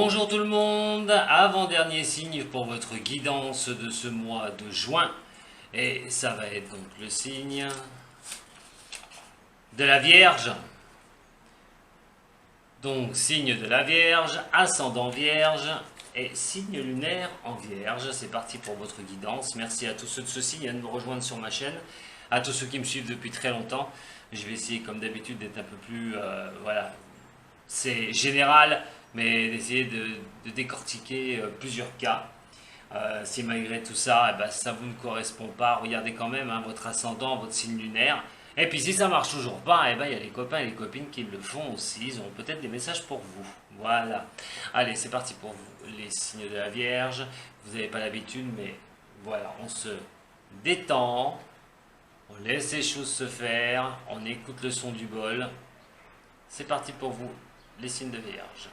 Bonjour tout le monde, avant-dernier signe pour votre guidance de ce mois de juin. Et ça va être donc le signe de la Vierge. Donc signe de la Vierge, ascendant Vierge et signe lunaire en Vierge. C'est parti pour votre guidance. Merci à tous ceux de ce signe de me rejoindre sur ma chaîne. À tous ceux qui me suivent depuis très longtemps. Je vais essayer comme d'habitude d'être un peu plus... voilà, c'est général, mais d'essayer de décortiquer plusieurs cas. Si malgré tout ça, ça vous ne correspond pas, regardez quand même votre ascendant, votre signe lunaire. Et puis si ça marche toujours pas, il y a les copains et les copines qui le font aussi, ils ont peut-être des messages pour vous. Voilà. Allez, c'est parti pour vous, les signes de la Vierge. Vous n'avez pas l'habitude, mais voilà, on se détend, on laisse les choses se faire, on écoute le son du bol. C'est parti pour vous, les signes de Vierge.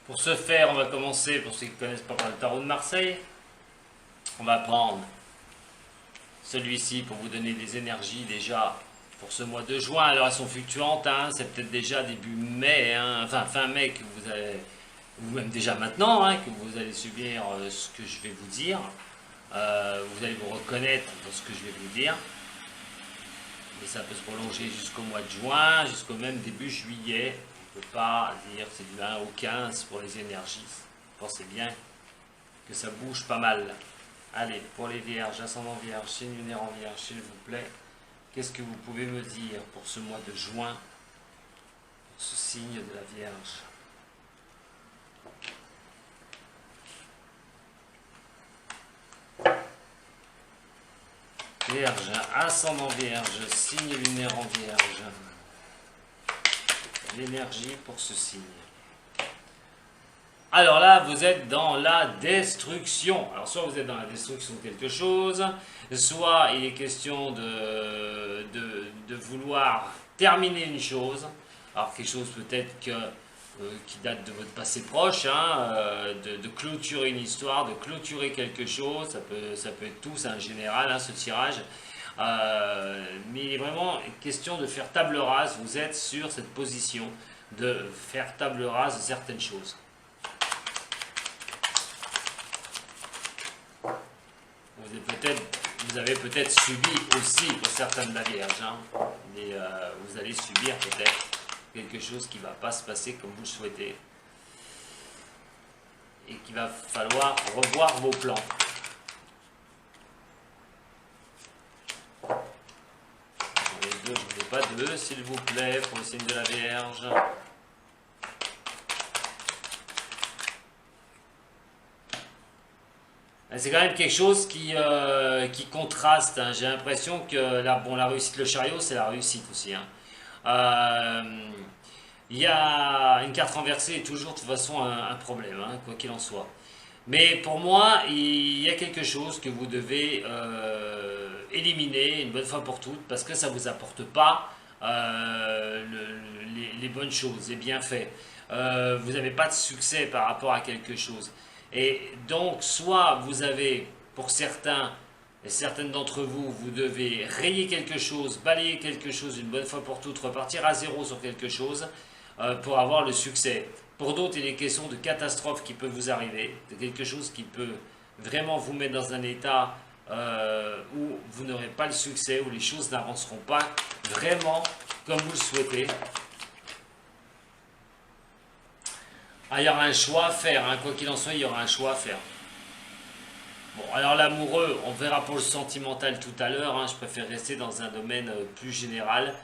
Pour ce faire, on va commencer, pour ceux qui ne connaissent pas le tarot de Marseille, on va prendre celui-ci pour vous donner des énergies déjà pour ce mois de juin. Alors elles sont fluctuantes, c'est peut-être déjà début mai, enfin fin mai que vous allez, ou même déjà maintenant, que vous allez subir ce que je vais vous dire. Vous allez vous reconnaître dans ce que je vais vous dire. Mais ça peut se prolonger jusqu'au mois de juin, jusqu'au même début juillet. On ne peut pas dire c'est du 1 au 15 pour les énergies. Pensez bien que ça bouge pas mal. Allez, pour les vierges, ascendant vierge, signe lunaire en vierge, s'il vous plaît, qu'est-ce que vous pouvez me dire pour ce mois de juin, pour ce signe de la Vierge? Vierge, ascendant vierge, signe lunaire en vierge. L'énergie pour ce signe. Alors là, vous êtes dans la destruction. Alors soit vous êtes dans la destruction de quelque chose, soit il est question de vouloir terminer une chose. Alors quelque chose peut-être qui date de votre passé proche, de clôturer une histoire, de clôturer quelque chose. Ça peut être tout, c'est en général, ce tirage. Mais il est vraiment question de faire table rase. Vous êtes sur cette position de faire table rase de certaines choses. Vous avez peut-être subi aussi, pour certains de la Vierge, mais vous allez subir peut-être quelque chose qui ne va pas se passer comme vous le souhaitez et qu'il va falloir revoir vos plans. Je ne veux pas deux, s'il vous plaît, pour le signe de la Vierge. C'est quand même quelque chose qui contraste. J'ai l'impression que la réussite, le chariot, c'est la réussite aussi. Il y a une carte renversée est toujours de toute façon un problème, quoi qu'il en soit. Mais pour moi, il y a quelque chose que vous devez éliminer une bonne fois pour toutes, parce que ça ne vous apporte pas les bonnes choses, les bienfaits. Vous n'avez pas de succès par rapport à quelque chose. Et donc, soit vous avez, pour certains, et certaines d'entre vous, vous devez rayer quelque chose, balayer quelque chose une bonne fois pour toutes, repartir à zéro sur quelque chose pour avoir le succès. Pour d'autres, il est question de catastrophes qui peuvent vous arriver, de quelque chose qui peut vraiment vous mettre dans un état où vous n'aurez pas le succès, où les choses n'avanceront pas vraiment comme vous le souhaitez. Ah, il y aura un choix à faire, hein. Quoi qu'il en soit, il y aura un choix à faire. Bon, alors l'amoureux, on verra pour le sentimental tout à l'heure, hein. Je préfère rester dans un domaine plus général.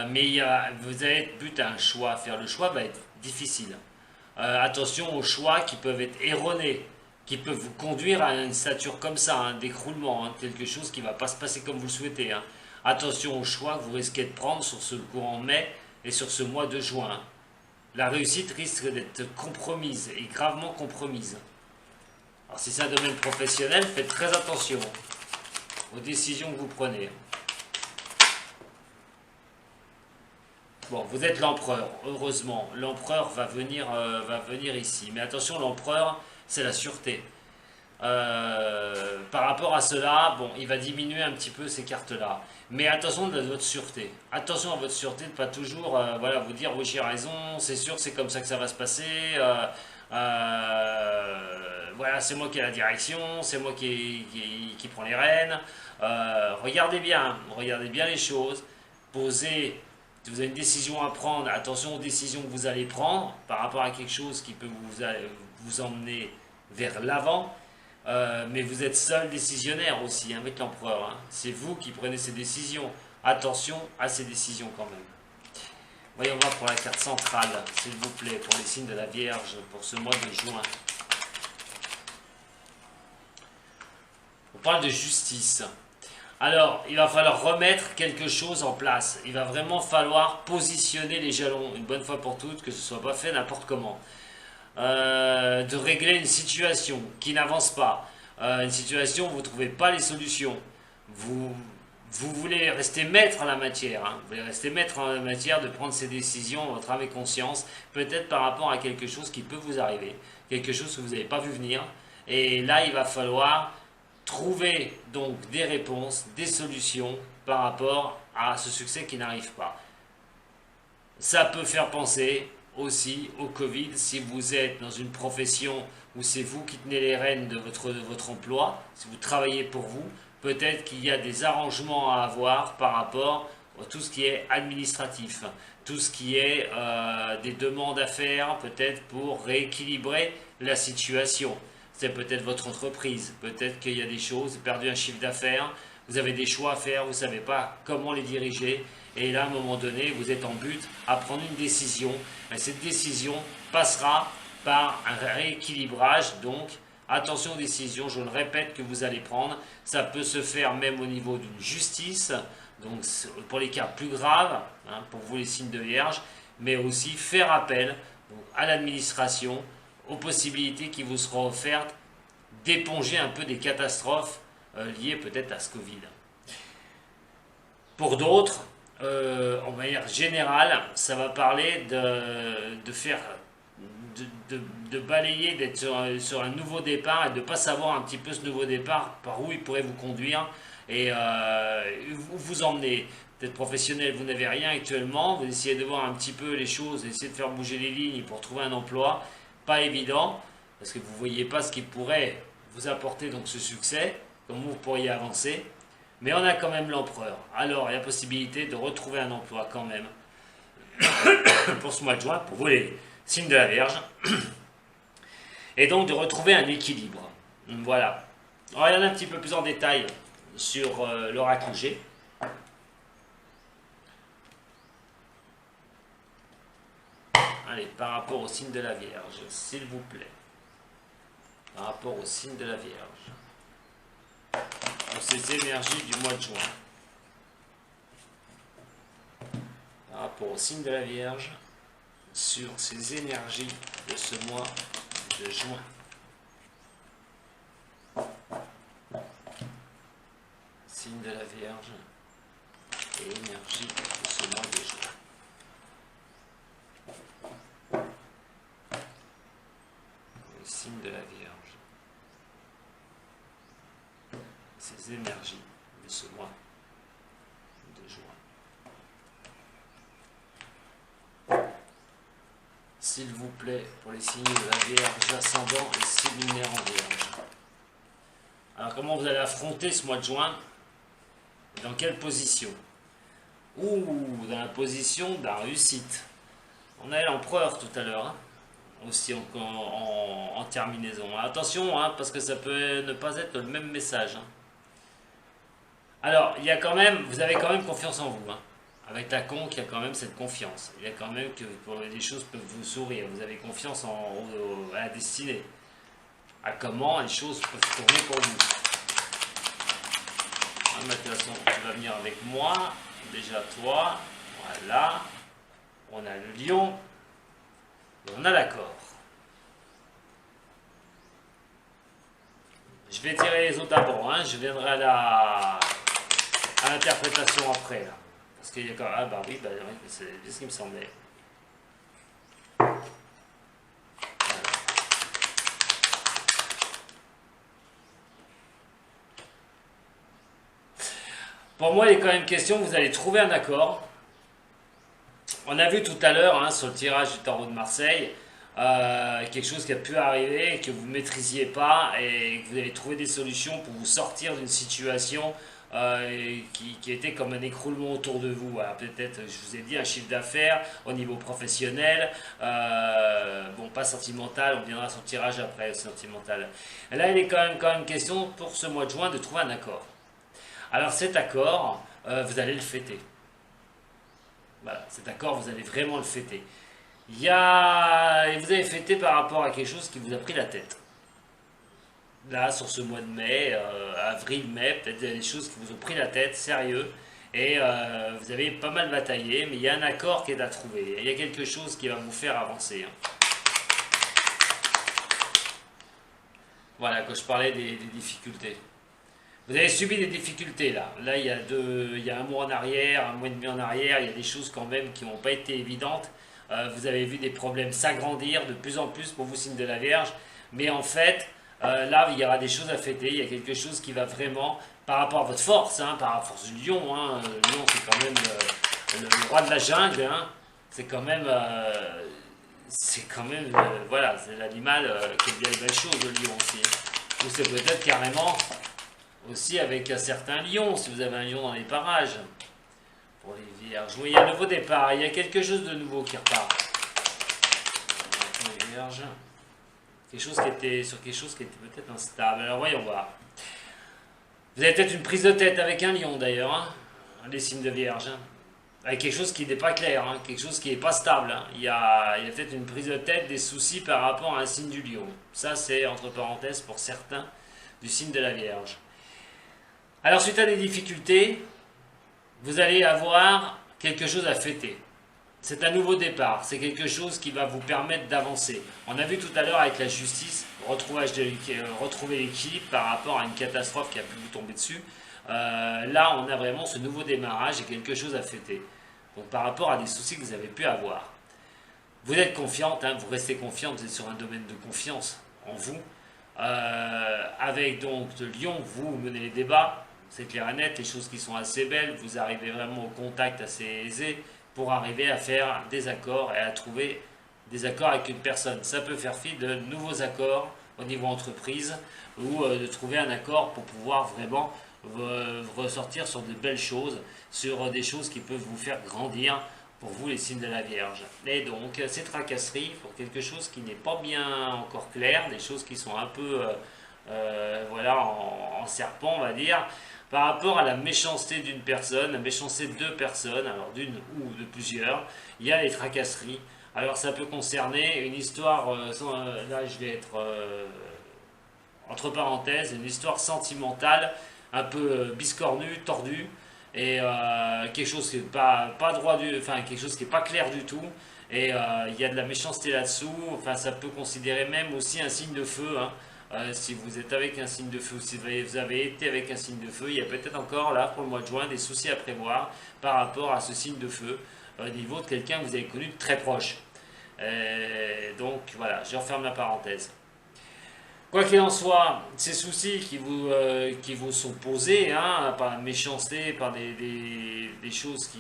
Mais vous avez but à un choix à faire. Le choix va être difficile. Attention aux choix qui peuvent être erronés, qui peuvent vous conduire à une stature comme ça, un d'écroulement, hein, quelque chose qui ne va pas se passer comme vous le souhaitez, hein. Attention aux choix que vous risquez de prendre sur ce courant mai et sur ce mois de juin, hein. La réussite risque d'être compromise et gravement compromise. Alors si c'est un domaine professionnel, faites très attention aux décisions que vous prenez. Bon, vous êtes l'empereur, heureusement. L'empereur va venir ici. Mais attention, l'empereur, c'est la sûreté. Par rapport à cela, bon, il va diminuer un petit peu ces cartes-là. Mais attention de votre sûreté. Attention à votre sûreté de ne pas toujours voilà, vous dire oui, j'ai raison, c'est sûr, c'est comme ça que ça va se passer. Voilà, c'est moi qui ai la direction, c'est moi qui prends les rênes. Regardez bien les choses. Posez. Si vous avez une décision à prendre, attention aux décisions que vous allez prendre par rapport à quelque chose qui peut vous emmener vers l'avant. Mais vous êtes seul décisionnaire aussi, hein, avec l'empereur, hein. C'est vous qui prenez ces décisions. Attention à ces décisions quand même. Voyons voir pour la carte centrale, s'il vous plaît, pour les signes de la Vierge, pour ce mois de juin. On parle de justice. Alors, il va falloir remettre quelque chose en place. Il va vraiment falloir positionner les jalons une bonne fois pour toutes, que ce ne soit pas fait n'importe comment. De régler une situation qui n'avance pas. Une situation où vous ne trouvez pas les solutions. Vous voulez rester maître en la matière. Hein. Vous voulez rester maître en la matière de prendre ces décisions en votre âme et conscience. Peut-être par rapport à quelque chose qui peut vous arriver. Quelque chose que vous n'avez pas vu venir. Et là, il va falloir trouver donc des réponses, des solutions par rapport à ce succès qui n'arrive pas. Ça peut faire penser aussi au Covid si vous êtes dans une profession où c'est vous qui tenez les rênes de votre emploi, si vous travaillez pour vous, peut-être qu'il y a des arrangements à avoir par rapport à tout ce qui est administratif, tout ce qui est des demandes à faire, peut-être pour rééquilibrer la situation. C'est peut-être votre entreprise, peut-être qu'il y a des choses, vous avez perdu un chiffre d'affaires, vous avez des choix à faire, vous ne savez pas comment les diriger, et là, à un moment donné, vous êtes en but à prendre une décision, et cette décision passera par un rééquilibrage, donc attention aux décisions, je le répète, que vous allez prendre, ça peut se faire même au niveau d'une justice, donc pour les cas plus graves, hein, pour vous les signes de Vierge, mais aussi faire appel donc, à l'administration, aux possibilités qui vous seront offertes d'éponger un peu des catastrophes liées peut-être à ce Covid. Pour d'autres, en manière générale, ça va parler de balayer, d'être sur un nouveau départ et de ne pas savoir un petit peu ce nouveau départ, par où il pourrait vous conduire et où vous emmener. Peut-être professionnel, vous n'avez rien actuellement, vous essayez de voir un petit peu les choses, essayez de faire bouger les lignes pour trouver un emploi. Pas évident, parce que vous ne voyez pas ce qui pourrait vous apporter donc ce succès, comment vous pourriez avancer, mais on a quand même l'empereur. Alors, il y a possibilité de retrouver un emploi quand même, pour ce mois de juin, pour vous les signes de la Vierge, et donc de retrouver un équilibre. Voilà. On va regarder un petit peu plus en détail sur l'oracle G. Allez, par rapport au signe de la Vierge, s'il vous plaît. Par rapport au signe de la Vierge. Pour ces énergies du mois de juin. Par rapport au signe de la Vierge, sur ces énergies de ce mois de juin. Signe de la Vierge et énergie de ce mois de juin. Signe de la Vierge, ces énergies de ce mois de juin. S'il vous plaît, pour les signes de la Vierge ascendant et signe lunaire en Vierge. Alors comment vous allez affronter ce mois de juin? Dans quelle position? Dans la position de la réussite. On a l'empereur tout à l'heure, hein. aussi en terminaison. Attention, hein, parce que ça peut ne pas être le même message. Hein. Alors, il y a quand même, vous avez quand même confiance en vous. Hein. Avec la conque, il y a quand même cette confiance. Il y a quand même que les choses peuvent vous sourire. Vous avez confiance à la destinée. À comment les choses peuvent tourner pour vous. De toute façon, tu vas venir avec moi. Déjà toi. Voilà. On a le lion. Et on a l'accord. Je vais tirer les autres d'abord. Hein. Je viendrai à l'interprétation après. Là. Parce qu'il y a quand même... Ah bah oui, c'est ce qui me semblait. Pour moi, il est quand même question, vous allez trouver un accord. On a vu tout à l'heure, hein, sur le tirage du tarot de Marseille, quelque chose qui a pu arriver, que vous ne maîtrisiez pas, et que vous allez trouver des solutions pour vous sortir d'une situation qui était comme un écroulement autour de vous. Peut-être, je vous ai dit, un chiffre d'affaires au niveau professionnel, bon, pas sentimental, on viendra sur le tirage après, sentimental. Et là, il est quand même question, pour ce mois de juin, de trouver un accord. Alors cet accord, vous allez le fêter. Voilà, cet accord, vous allez vraiment le fêter. Vous avez fêté par rapport à quelque chose qui vous a pris la tête. Là, sur ce mois de mai, avril-mai, peut-être des choses qui vous ont pris la tête, sérieux. Et vous avez pas mal bataillé, mais il y a un accord qui est à trouver. Il y a quelque chose qui va vous faire avancer. Hein. Voilà, quand je parlais des difficultés. Vous avez subi des difficultés là. Là, il y a un mois en arrière, un mois et demi en arrière, il y a des choses quand même qui n'ont pas été évidentes. Vous avez vu des problèmes s'agrandir de plus en plus pour vous, signe de la Vierge. Mais en fait, là, il y aura des choses à fêter. Il y a quelque chose qui va vraiment, par rapport à votre force, hein, par la force du lion. Hein, le lion, c'est quand même le roi de la jungle. Hein, c'est quand même, voilà, c'est l'animal qui aime bien les belles choses, le lion aussi. Ou c'est peut-être carrément aussi avec un certain lion, si vous avez un lion dans les parages. Pour les vierges. Oui, il y a un nouveau départ. Il y a quelque chose de nouveau qui repart. Pour les vierges. Quelque chose qui était peut-être instable. Alors voyons voir. Vous avez peut-être une prise de tête avec un lion d'ailleurs. Hein, les signes de vierge. Hein, avec quelque chose qui n'est pas clair. Hein, quelque chose qui n'est pas stable. Hein. Il y a peut-être une prise de tête, des soucis par rapport à un signe du lion. Ça, c'est entre parenthèses pour certains du signe de la Vierge. Alors, suite à des difficultés, vous allez avoir quelque chose à fêter. C'est un nouveau départ, c'est quelque chose qui va vous permettre d'avancer. On a vu tout à l'heure avec la justice, retrouver l'équilibre par rapport à une catastrophe qui a pu vous tomber dessus. Là, on a vraiment ce nouveau démarrage et quelque chose à fêter. Donc, par rapport à des soucis que vous avez pu avoir. Vous êtes confiante, hein, vous restez confiante, vous êtes sur un domaine de confiance en vous. Avec donc le lion, vous menez les débats. C'est clair et net, les choses qui sont assez belles, vous arrivez vraiment au contact assez aisé pour arriver à faire des accords et à trouver des accords avec une personne. Ça peut faire fi de nouveaux accords au niveau entreprise ou de trouver un accord pour pouvoir vraiment ressortir sur de belles choses, sur des choses qui peuvent vous faire grandir pour vous les signes de la Vierge. Et donc ces tracasseries pour quelque chose qui n'est pas bien encore clair, des choses qui sont un peu voilà, en serpent on va dire, par rapport à la méchanceté d'une personne, la méchanceté de deux personnes, alors d'une ou de plusieurs, il y a les tracasseries. Alors ça peut concerner une histoire, là je vais être entre parenthèses, une histoire sentimentale, un peu biscornue, tordue, et quelque chose qui n'est pas droit enfin quelque chose qui n'est pas clair du tout, et il y a de la méchanceté là-dessous, enfin ça peut considérer même aussi un signe de feu, hein. Si vous êtes avec un signe de feu, si vous avez été avec un signe de feu, il y a peut-être encore là pour le mois de juin des soucis à prévoir par rapport à ce signe de feu au niveau de quelqu'un que vous avez connu de très proche. Donc voilà, je referme la parenthèse. Quoi qu'il en soit, ces soucis qui vous sont posés, hein, par la méchanceté, par des choses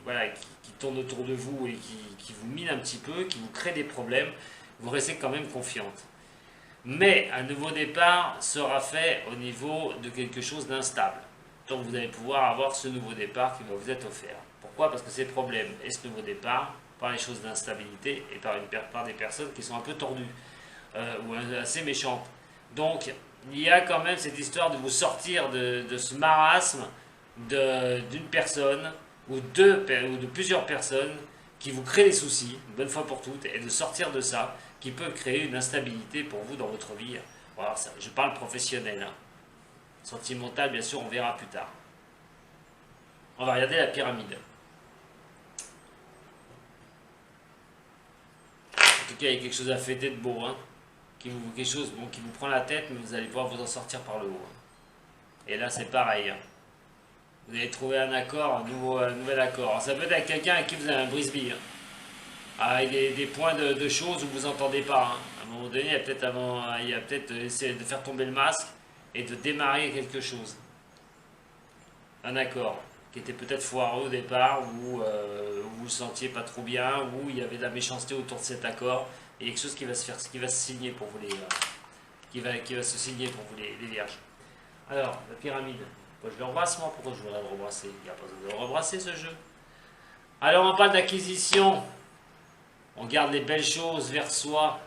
voilà, qui tournent autour de vous et qui vous minent un petit peu, qui vous créent des problèmes, vous restez quand même confiante. Mais un nouveau départ sera fait au niveau de quelque chose d'instable. Donc vous allez pouvoir avoir ce nouveau départ qui va vous être offert. Pourquoi? Parce que ces problèmes et ce nouveau départ par les choses d'instabilité et par des personnes qui sont un peu tordues ou assez méchantes. Donc, il y a quand même cette histoire de vous sortir de ce marasme d'une personne ou de plusieurs personnes qui vous créent des soucis, une bonne fois pour toutes, et de sortir de ça, qui peut créer une instabilité pour vous dans votre vie. Voilà, ça, je parle professionnel. Hein. Sentimental, bien sûr, on verra plus tard. On va regarder la pyramide. En tout cas, il y a quelque chose à fêter de beau, hein, quelque chose qui vous prend la tête, mais vous allez pouvoir vous en sortir par le haut. Hein. Et là, c'est pareil. Hein. Vous allez trouver un accord, un nouvel accord. Alors, ça peut être avec quelqu'un avec qui vous avez un brisbee. Hein. Avec des points de choses où vous n'entendez pas. Hein. À un moment donné, il y a peut-être essayer de faire tomber le masque et de démarrer quelque chose. Un accord qui était peut-être foireux au départ, où vous ne sentiez pas trop bien, où il y avait de la méchanceté autour de cet accord, et quelque chose qui va se faire, qui va se signer pour vous qui va se signer pour vous les vierges. Alors, la pyramide. Je le rebrasse moi, pourquoi je voudrais le rebrasser? Il n'y a pas besoin de le rebrasser ce jeu. Alors on parle d'acquisition. On garde les belles choses vers soi,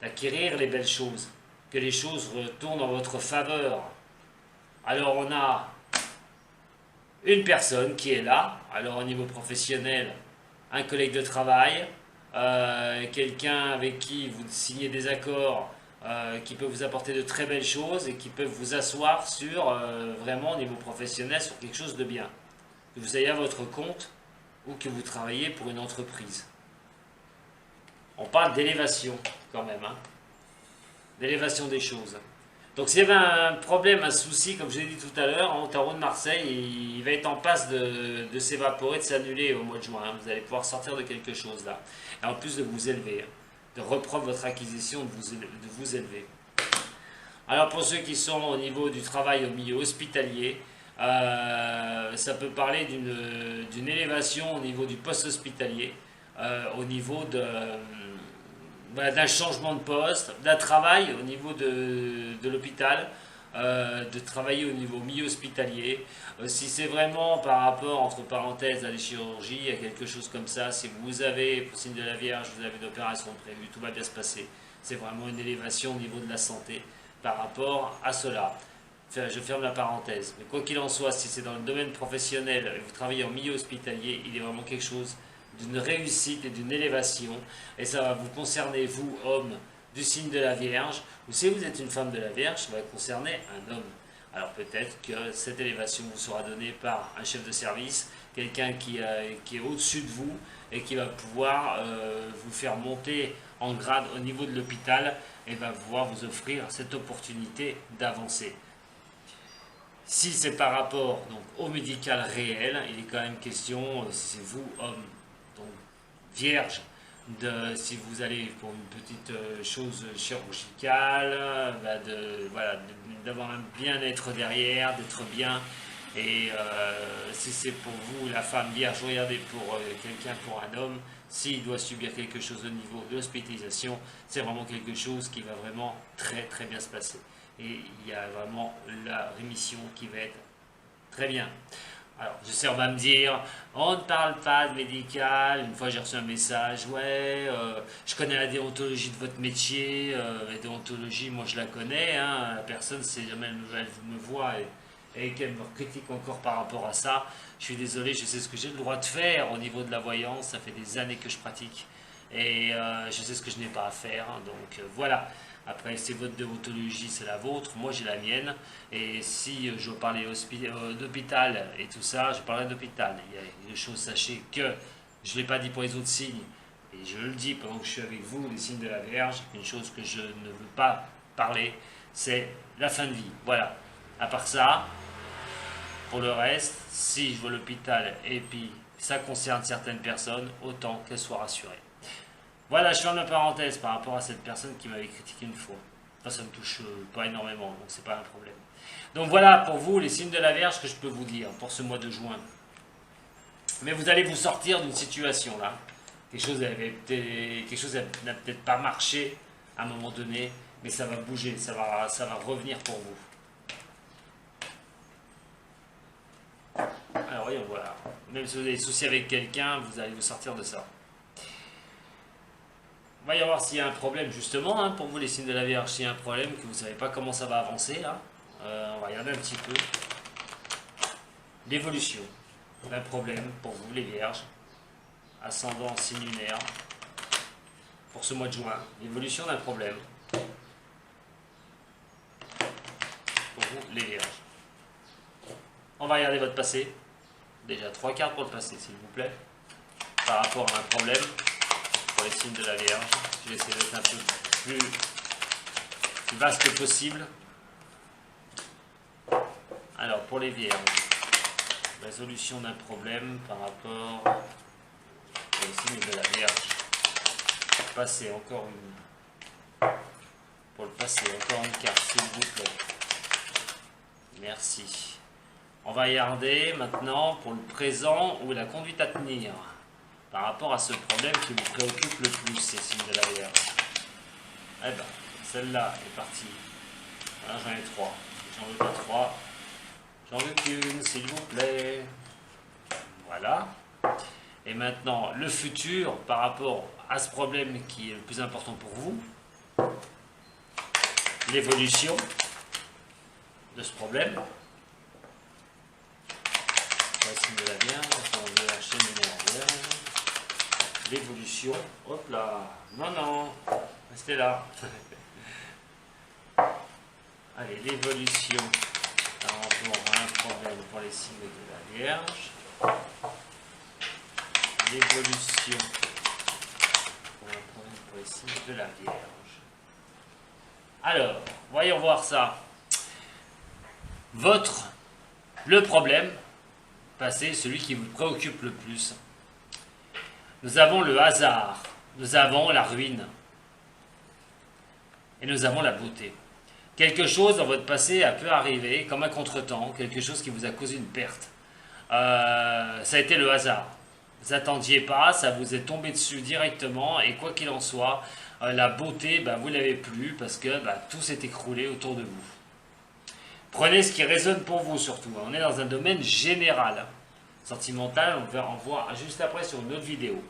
d'acquérir les belles choses, que les choses retournent en votre faveur. Alors on a une personne qui est là, alors au niveau professionnel, un collègue de travail, quelqu'un avec qui vous signez des accords, qui peut vous apporter de très belles choses et qui peuvent vous asseoir sur, vraiment au niveau professionnel, sur quelque chose de bien. Que vous ayez à votre compte ou que vous travaillez pour une entreprise. On parle d'élévation quand même, hein, d'élévation des choses. Donc s'il y avait un problème, un souci, comme je l'ai dit tout à l'heure, au tarot de Marseille, il va être en passe de s'évaporer, de s'annuler au mois de juin. Hein. Vous allez pouvoir sortir de quelque chose là. Et en plus de vous élever, hein, de reprendre votre acquisition, de vous élever. Alors pour ceux qui sont au niveau du travail au milieu hospitalier, ça peut parler d'une élévation au niveau du poste hospitalier, au niveau d'un changement de poste, d'un travail au niveau de l'hôpital, de travailler au niveau milieu hospitalier. Si c'est vraiment par rapport, entre parenthèses, à la chirurgie, il y a quelque chose comme ça, si vous avez, pour signe de la Vierge, vous avez une opération prévue, tout va bien se passer. C'est vraiment une élévation au niveau de la santé par rapport à cela. Enfin, je ferme la parenthèse. Mais quoi qu'il en soit, si c'est dans le domaine professionnel et vous travaillez en milieu hospitalier, il est vraiment quelque chose d'une réussite et d'une élévation, et ça va vous concerner, vous, hommes, du signe de la Vierge, ou si vous êtes une femme de la Vierge, ça va concerner un homme. Alors peut-être que cette élévation vous sera donnée par un chef de service, quelqu'un qui est au-dessus de vous, et qui va pouvoir vous faire monter en grade au niveau de l'hôpital, et va pouvoir vous offrir cette opportunité d'avancer. Si c'est par rapport donc, au médical réel, il est quand même question, si c'est vous, homme, donc vierge, si vous allez pour une petite chose chirurgicale, d'avoir un bien-être derrière, d'être bien. Et si c'est pour vous, la femme vierge, regardez pour quelqu'un, pour un homme, s'il doit subir quelque chose au niveau de l'hospitalisation, c'est vraiment quelque chose qui va vraiment très très bien se passer. Et il y a vraiment la rémission qui va être très bien. Alors, je sais, on va me dire, on ne parle pas de médical. Une fois, j'ai reçu un message, ouais, je connais la déontologie de votre métier. La déontologie, moi, je la connais. Hein, la personne, si jamais elle me voit et qu'elle me critique encore par rapport à ça, je suis désolé, je sais ce que j'ai le droit de faire au niveau de la voyance. Ça fait des années que je pratique. Et je sais ce que je n'ai pas à faire. Hein, donc, voilà. Après, c'est votre déontologie, c'est la vôtre, moi j'ai la mienne. Et si je parlais d'hôpital et tout ça, je parlerai d'hôpital. Il y a une chose, sachez que je ne l'ai pas dit pour les autres signes, et je le dis pendant que je suis avec vous, les signes de la Vierge, une chose que je ne veux pas parler, c'est la fin de vie. Voilà. À part ça, pour le reste, si je vois l'hôpital et puis ça concerne certaines personnes, autant qu'elles soient rassurées. Voilà, je ferme la parenthèse par rapport à cette personne qui m'avait critiqué une fois. Enfin, ça me touche pas énormément, donc c'est pas un problème. Donc voilà pour vous les signes de la Vierge que je peux vous dire pour ce mois de juin. Mais vous allez vous sortir d'une situation là. Quelque chose n'a peut-être pas marché à un moment donné, mais ça va bouger, ça va revenir pour vous. Alors voyons, voilà. Même si vous avez des soucis avec quelqu'un, vous allez vous sortir de ça. va y avoir s'il y a un problème justement, hein, pour vous les signes de la Vierge, s'il y a un problème, que vous ne savez pas comment ça va avancer là, on va regarder un petit peu l'évolution d'un problème pour vous les Vierges, ascendant signe lunaire, pour ce mois de juin, l'évolution d'un problème pour vous les Vierges. On va regarder votre passé, déjà 3 cartes pour le passé s'il vous plaît, par rapport à un problème pour les signes de la Vierge. Je vais essayer d'être un peu plus vaste possible. Alors pour les Vierges, résolution d'un problème par rapport aux signes de la Vierge. Passé, encore une. Pour le passé, encore une carte, s'il vous plaît. Merci. On va regarder maintenant pour le présent ou la conduite à tenir par rapport à ce problème qui vous préoccupe le plus, ces signes de la Vierge. Eh bien, celle-là est partie. Voilà, j'en ai 3. J'en veux pas 3. J'en veux qu'une, s'il vous plaît. Voilà. Et maintenant, le futur par rapport à ce problème qui est le plus important pour vous. L'évolution de ce problème. Voici de la Vierge, on veut la chaîne de la Vierge. L'évolution. Hop là. Non, non. Restez là. Allez, l'évolution par rapport à un problème pour les signes de la Vierge. L'évolution pour un problème pour les signes de la Vierge. Alors, voyons voir ça. Le problème passé, celui qui vous préoccupe le plus. Nous avons le hasard, nous avons la ruine et nous avons la beauté. Quelque chose dans votre passé a pu arriver comme un contretemps, quelque chose qui vous a causé une perte. Ça a été le hasard. Vous n'attendiez pas, ça vous est tombé dessus directement et quoi qu'il en soit, la beauté, vous ne l'avez plus parce que tout s'est écroulé autour de vous. Prenez ce qui résonne pour vous surtout. On est dans un domaine général. Sentimental, on voit juste après sur une autre vidéo.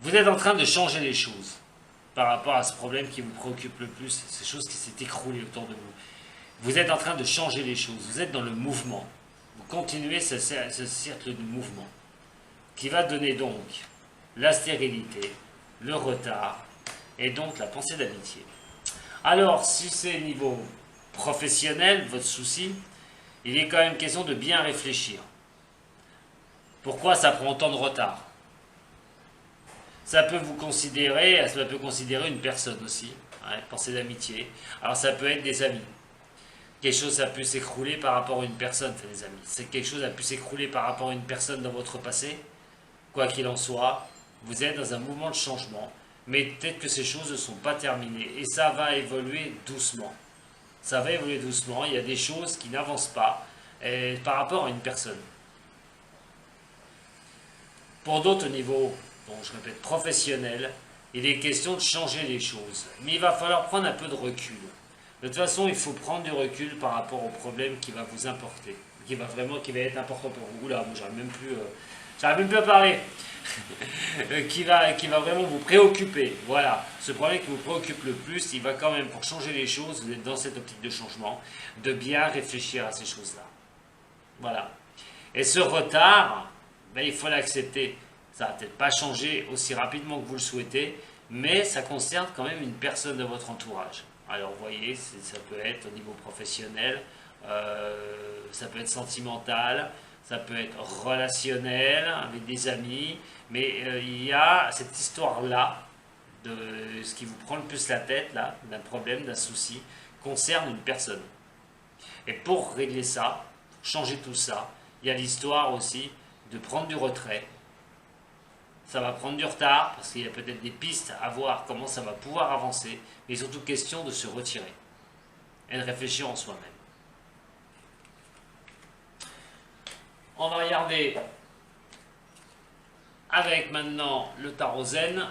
Vous êtes en train de changer les choses par rapport à ce problème qui vous préoccupe le plus, ces choses qui s'est écroulées autour de vous. Vous êtes en train de changer les choses, vous êtes dans le mouvement. Vous continuez ce cercle de mouvement qui va donner donc la stérilité, le retard et donc la pensée d'amitié. Alors, si c'est niveau professionnel, votre souci, il est quand même question de bien réfléchir. Pourquoi ça prend autant de retard? Ça peut vous considérer, ça peut considérer une personne aussi, pensée d'amitié. Alors ça peut être des amis. Quelque chose a pu s'écrouler par rapport à une personne, les amis. C'est quelque chose a pu s'écrouler par rapport à une personne dans votre passé. Quoi qu'il en soit, vous êtes dans un mouvement de changement. Mais peut-être que ces choses ne sont pas terminées. Et ça va évoluer doucement. Ça va évoluer doucement. Il y a des choses qui n'avancent pas par rapport à une personne. Pour d'autres niveaux, donc je répète, professionnels, il est question de changer les choses. Mais il va falloir prendre un peu de recul. De toute façon, il faut prendre du recul par rapport au problème qui va vous importer. Qui va être important pour vous. Oula, moi j'arrive même plus à parler. qui va vraiment vous préoccuper. Voilà, ce problème qui vous préoccupe le plus, il va quand même, pour changer les choses, vous êtes dans cette optique de changement, de bien réfléchir à ces choses-là. Voilà. Et ce retard, il faut l'accepter. Ça va peut-être pas changer aussi rapidement que vous le souhaitez, mais ça concerne quand même une personne de votre entourage. Alors vous voyez, ça peut être au niveau professionnel, ça peut être sentimental, ça peut être relationnel, avec des amis, mais il y a cette histoire-là, de ce qui vous prend le plus la tête, là, d'un problème, d'un souci, concerne une personne. Et pour régler ça, pour changer tout ça, il y a l'histoire aussi de prendre du retrait. Ça va prendre du retard, parce qu'il y a peut-être des pistes à voir comment ça va pouvoir avancer, mais surtout question de se retirer et de réfléchir en soi-même. On va regarder avec maintenant le tarot zen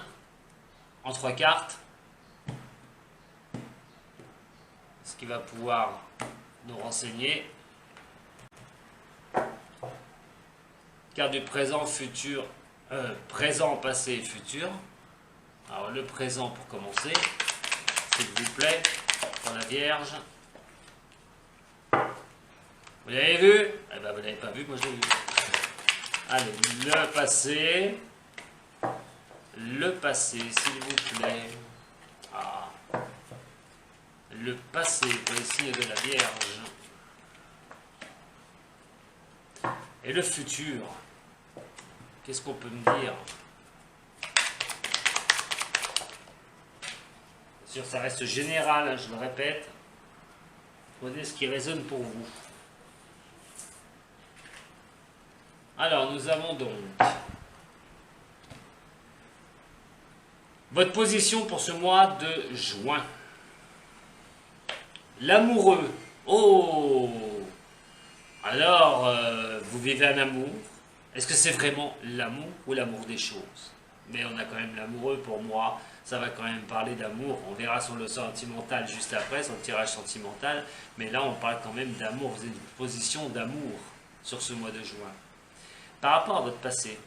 en 3 cartes, ce qui va pouvoir nous renseigner. Carte du présent, futur, Présent, passé et futur. Alors le présent pour commencer, s'il vous plaît, pour la Vierge. Vous l'avez vu? Eh ben vous l'avez pas vu, moi je l'ai vu. Allez, le passé, s'il vous plaît. Ah. Le passé pour les signes de la Vierge. Et le futur. Qu'est-ce qu'on peut me dire? Bien sûr, ça reste général, je le répète. Prenez ce qui résonne pour vous. Alors, nous avons donc votre position pour ce mois de juin. L'amoureux. Oh! Alors, vous vivez un amour. Est-ce que c'est vraiment l'amour ou l'amour des choses? Mais on a quand même l'amoureux pour moi. Ça va quand même parler d'amour. On verra sur le sentimental juste après, sur le tirage sentimental. Mais là, on parle quand même d'amour. Vous êtes une position d'amour sur ce mois de juin. Par rapport à votre passé,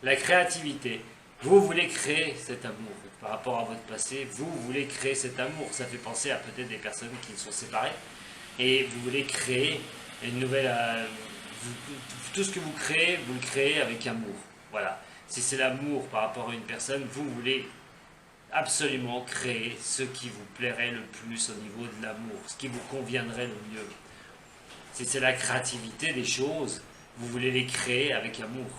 la créativité, vous voulez créer cet amour. Par rapport à votre passé, vous voulez créer cet amour. Ça fait penser à peut-être des personnes qui sont séparées. Et vous voulez créer une nouvelle... tout ce que vous le créez avec amour. Voilà. Si c'est l'amour par rapport à une personne, vous voulez absolument créer ce qui vous plairait le plus au niveau de l'amour, ce qui vous conviendrait le mieux. Si c'est la créativité des choses, vous voulez les créer avec amour.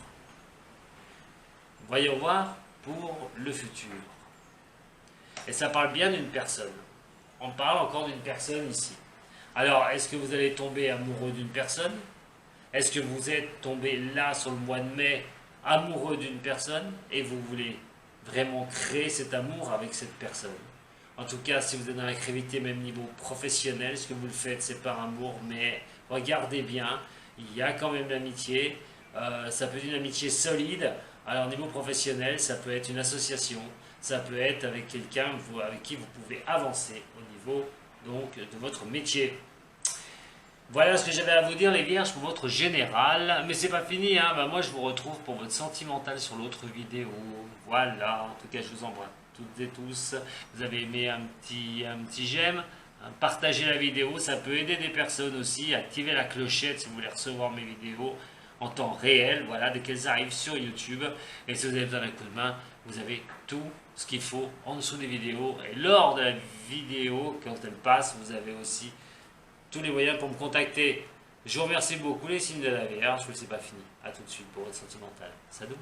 Voyons voir pour le futur. Et ça parle bien d'une personne. On parle encore d'une personne ici. Alors, est-ce que vous allez tomber amoureux d'une personne? Est-ce que vous êtes tombé là sur le mois de mai amoureux d'une personne et vous voulez vraiment créer cet amour avec cette personne? En tout cas, si vous êtes dans la créativité, même niveau professionnel, ce que vous le faites, c'est par amour, mais regardez bien, il y a quand même l'amitié. Ça peut être une amitié solide. Alors, au niveau professionnel, ça peut être une association, ça peut être avec quelqu'un avec qui vous pouvez avancer au niveau donc de votre métier. Voilà ce que j'avais à vous dire les Vierges pour votre général, mais c'est pas fini, hein. Moi je vous retrouve pour votre sentimental sur l'autre vidéo. Voilà, en tout cas je vous embrasse toutes et tous. Vous avez aimé un petit j'aime, partagez la vidéo, ça peut aider des personnes aussi. Activez la clochette si vous voulez recevoir mes vidéos en temps réel, voilà, dès qu'elles arrivent sur YouTube. Et si vous avez besoin d'un coup de main, vous avez tout ce qu'il faut en dessous des vidéos. Et lors de la vidéo, quand elle passe, vous avez aussi tous les moyens pour me contacter. Je vous remercie beaucoup les signes de la Vierge, je ne sais pas fini. A tout de suite pour votre sentimental. Salut.